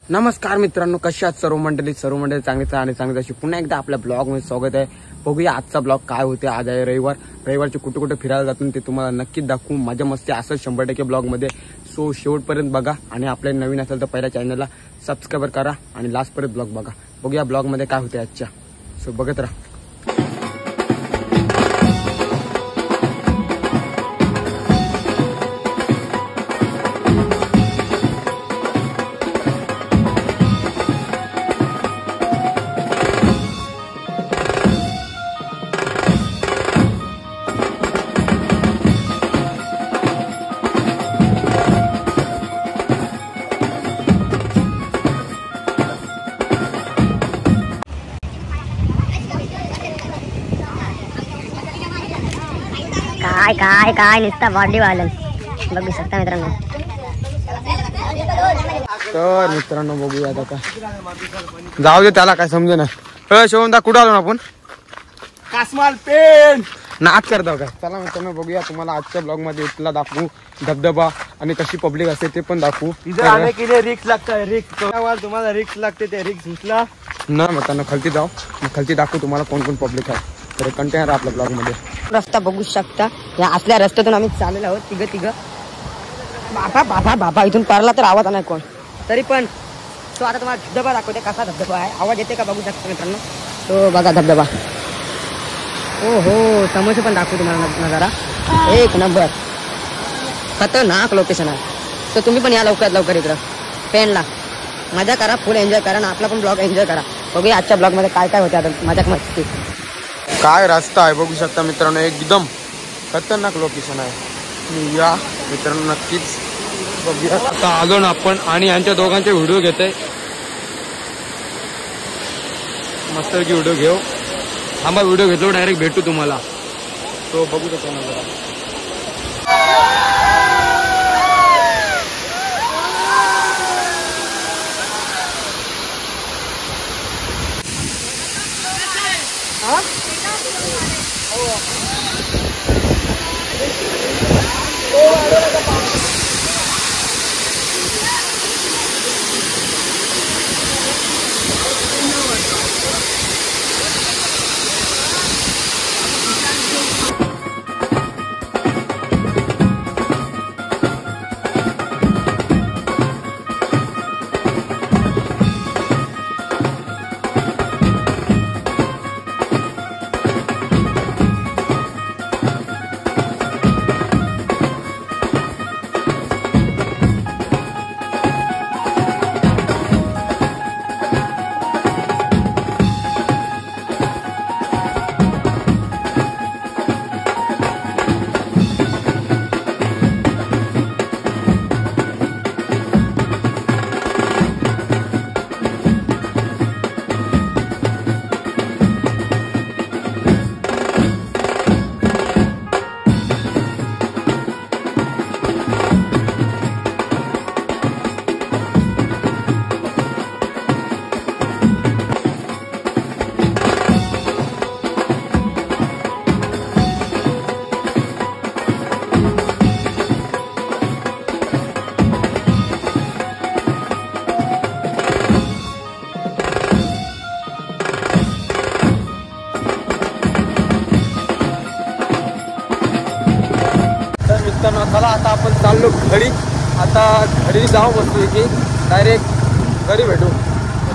नमस्कार मित्रांनो, कशी आहात सर्व मंडळी चांगलीच आणि चांगलीच अशी पुन्हा एकदा आपल्या ब्लॉग मध्ये स्वागत आहे। बघूया आजचा ब्लॉग काय होते। आज आहे रविवारचे कुठे कुठे फिरायला जातो ते तुम्हाला नक्कीच दाखवू। मजा मस्ती असं 100% ब्लॉग मध्ये। सो शेवटपर्यंत बघा आणि आपल्या नवीन असेल तर पहिल्या चॅनलला सबस्क्राईब करा आणि लास्ट पर्यंत ब्लॉग बघा। बघूया ब्लॉग मध्ये काय होते आजच्या। सो बघत राहा। काय नुसता बॉडी वालन बघू शकता मित्रांनो। तर मित्रांनो बघूया आता काय जाऊ दे, त्याला काय समजे ना। शिवंदा कुठं आलो ना आपण? कासमाल पेन नाच करतो काय। चला मित्रांनो बघूया, तुम्हाला आजच्या ब्लॉग मध्ये इथला दाखवू धबधबा आणि कशी पब्लिक असते ते पण दाखवू। रिक्स लागतं, रिक्स तुम्हाला रिक्स लागते, ते रिक्स उचला ना मित्रांनो। खालती जाऊ, खालती दाखवू तुम्हाला कोण कोण पब्लिक आहे। तर कंटेनर आपल्या ब्लॉग मध्ये रस्ता बघू शकता। या असल्या रस्त्यातून आम्ही चाललेलो आहोत तिघ बाबा बाबा बाबा इथून पारला तर आवाज नाही कोण तरी पण। तो आता तुम्हाला धबधबा दाखवते, कसा धबधबा आहे, आवाज येते का बघू शकता मित्रांनो। तो बघा धबधबा, हो हो समोसे पण दाखवू तुम्हाला नजारा एक नंबर, खतरनाक लोकेशन आहे। तर तुम्ही पण या लवकर इकडं पेनला मजा करा, फुल एन्जॉय करा आणि आपला पण ब्लॉग एन्जॉय करा। बघूया आजच्या ब्लॉग मध्ये काय काय होते आता मजाक मस्ती। काय रस्ता आहे बघू शकता मित्रांनो, एकदम खतरनाक लोकेशन आहे। या मित्रांनो नक्कीच बघूया। आता आलो ना आपण आणि यांच्या दोघांचे व्हिडिओ घेते, मस्त की व्हिडिओ घेऊ। थांबा, व्हिडिओ घेतलो डायरेक्ट भेटू तुम्हाला। तो बघू शकता ना जरा। चला आता आपण चाललो घरी। आता घरी जाऊ बसतो की डायरेक्ट घरी भेटू।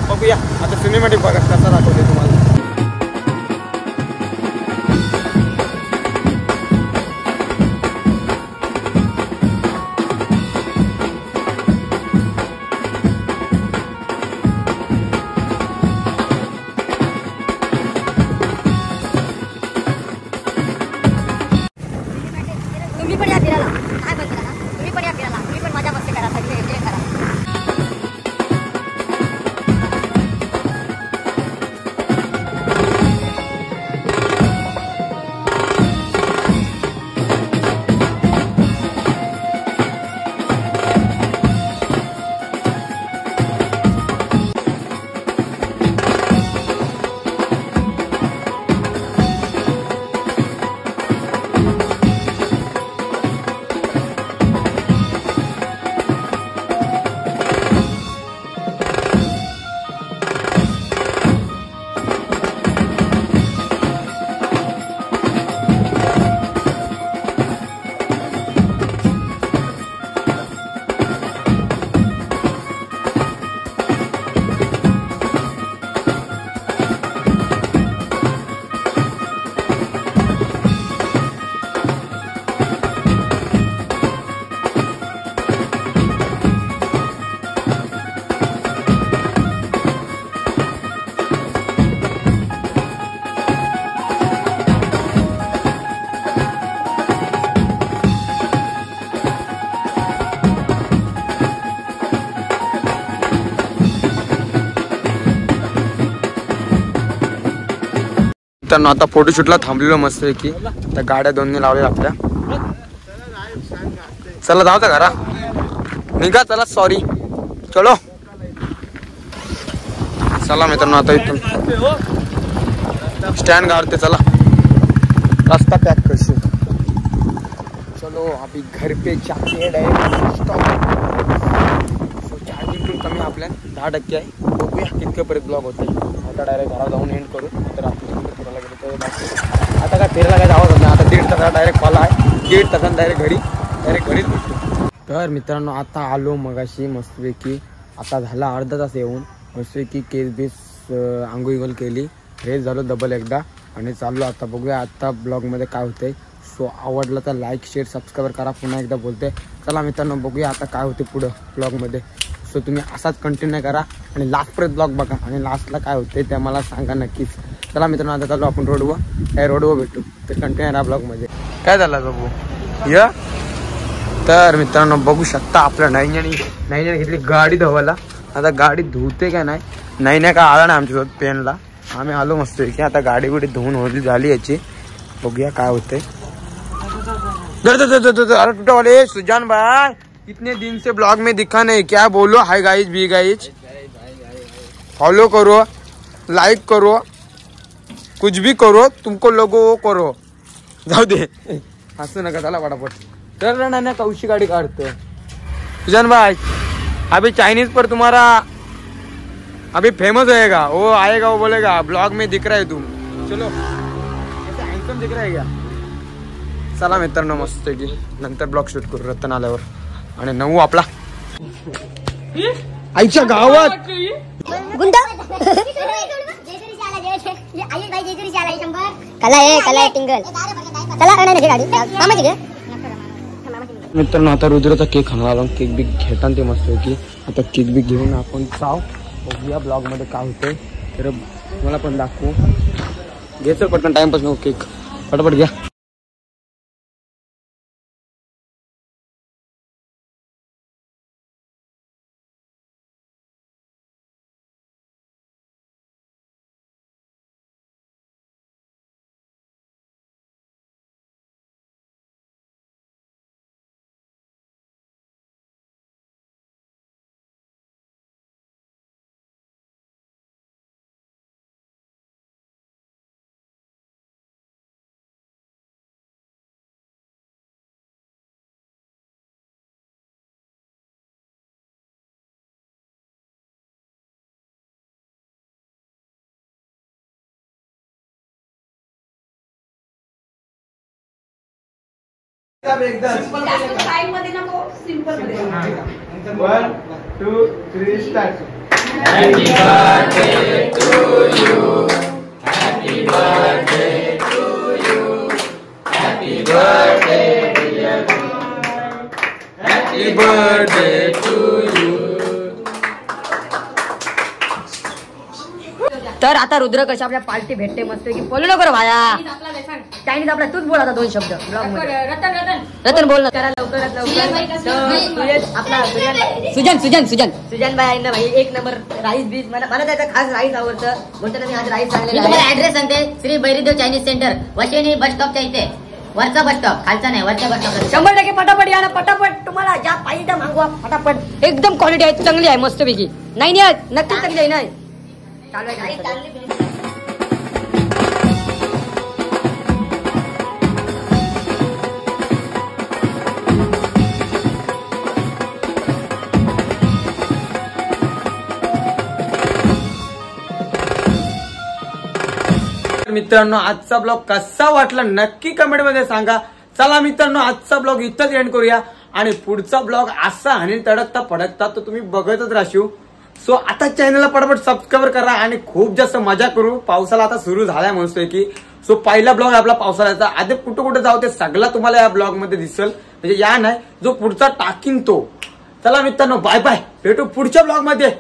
बघूया आता सिनेमॅटिक बघा कसा दाखवते तुम्हाला। तुम्ही पण या फिरायला, काय बोलता ना, तुम्ही पण या फिरायला, तुम्ही पण मजा मस्ती करा, सगळे एन्जॉय करा। मित्रांनो आता फोटोशूटला थांबलेलो मस्त की त्या गाड्या दोन्ही लावल्या आपल्या. चला जाऊ घरा निघा चला. सॉरी चलो चला मित्रांनो आता इथून स्टँड गावते. चला रास्ता पॅक करशील. चलो अभी घर पे जाके डायरेक्ट चार्जिंग पण कमी आपल्या 10% आहे. बघूया कितक्यापर्यंत ब्लॉग होते. आता डायरेक्ट घरात जाऊन एंड करू. तर आपण फिरायला गेलो तर आता काय फिरायला काय जावं नाही. आता 1.5 तासाला डायरेक्ट कॉल आहे. 1.5 तासानं डायरेक्ट घरीच भेटतो. तर मित्रांनो आता आलो मगाशी मस्तपैकी. आता झाला अर्धा तास येऊन मस्तपैकी केस बीस आंघोळ केली. फ्रेश झालो डबल एकदा आणि चाललो आता. बघूया आता ब्लॉगमध्ये काय होतंय. सो आवडलं तर लाईक शेअर सबस्क्राईब करा. पुन्हा एकदा बोलते. चला मित्रांनो बघूया आता काय होते पुढं ब्लॉगमध्ये. सो तुम्ही असाच कंटिन्यू करा आणि लास्टपर्यंत ब्लॉग बघा आणि लास्टला काय होते ते मला सांगा नक्कीच. चला मित्रांनो आता चालू आपण रोडवर भेटू. तर कंटिन्यू राहा ब्लॉगमध्ये. काय झालं बाबू या. तर मित्रांनो बघू शकता आपल्या नाईने घेतली गाडी धुवायला. आता गाडी धुते का नाही का आला ना आमच्यासोबत पेनला. आम्ही आलो मस्त की आता गाडी गुडी धुवून झाली याची. बघूया काय होते. अरे टूटा वाले सुजान भाई कितने दिन से ब्लॉग में दिखा नहीं. क्या बोलो. Hi guys be guys follow करो लाइक करो कुछ भी करो तुमको लोगो वो करो. जाऊ दे हसू नका. चला पटापट. तर ना कौशी गाडी काढतो. सुजान भाई अभी चाइनीज पर तुम्हारा अभी फेमस होएगा. वो आएगा वो बोलेगा ब्लॉग में दिख रहा है तुम. चलो ऐसा हँडसम दिख रहा है क्या. चला मित्रांनो मस्त की नंतर ब्लॉग शूट करू रतन आल्यावर. आणि 9 आपला आईच्या गावात मित्रांनो आता रुद्राचा केक खाणार आलो. केक बिक घेताना ते मस्त की आता केक बिक घेऊन आपण जाऊ. बघूया ब्लॉग मध्ये काय होतंय. तर मला पण दाखवू. घ्यायचं पटकन टाइमपास नको. केक पटापट घ्या. Simple 1 2 3 start. Happy birthday to you. Happy birthday to you. Happy birthday dear boy. Happy birthday to you. तर आता रुद्र कशा आपल्या पार्टी भेटते मस्त की. बोलू नको रे भाया. चायनीज आपला तूच बोल आता 2 शब्द ब्लॉग मध्ये. रतन बोल ना. लवकरात लवकर आपला सुजन भाई आहे ना भाई. 1 नंबर राईस बीस. मला त्याचा खास राईस आवडतं. बोलतो ना मी आज राईस सांगलेला. ऍड्रेस सांगते. श्री भैरीदेव चायनीज सेंटर वशिनी बस स्टॉपच्या इथे. वरचा बस स्टॉप खालचा नाही वरच्या बस स्टॉप. 100% पटापट या ना. पटापट तुम्हाला ज्या पाहिजे मागवा फटाफट. एकदम क्वालिटी आहे चांगली आहे मस्त पैकी. नाही नक्की चांगली आहे. नाही चालू आहे. मित्रांनो आजचा ब्लॉग कसा वाटला नक्की कमेंट मध्ये सांगा. चला मित्रांनो आजचा ब्लॉग इथंच एंड करूया आणि पुढचा ब्लॉग असा आणि तडकता पडकता तर तुम्ही बघतच राहशील. सो आता चॅनलला पटापट सबस्क्राईब करा आणि खूप जास्त मजा करू. पावसाला आता सुरू झालाय म्हणतोय की. सो पहिला ब्लॉग आपला पावसाळ्याचा. आधी कुठं जाऊ ते सगळं तुम्हाला या ब्लॉग मध्ये दिसेल. म्हणजे या नाही जो पुढचा टाकीन तो. चला मित्रांनो बाय बाय. भेटू पुढच्या ब्लॉग मध्ये.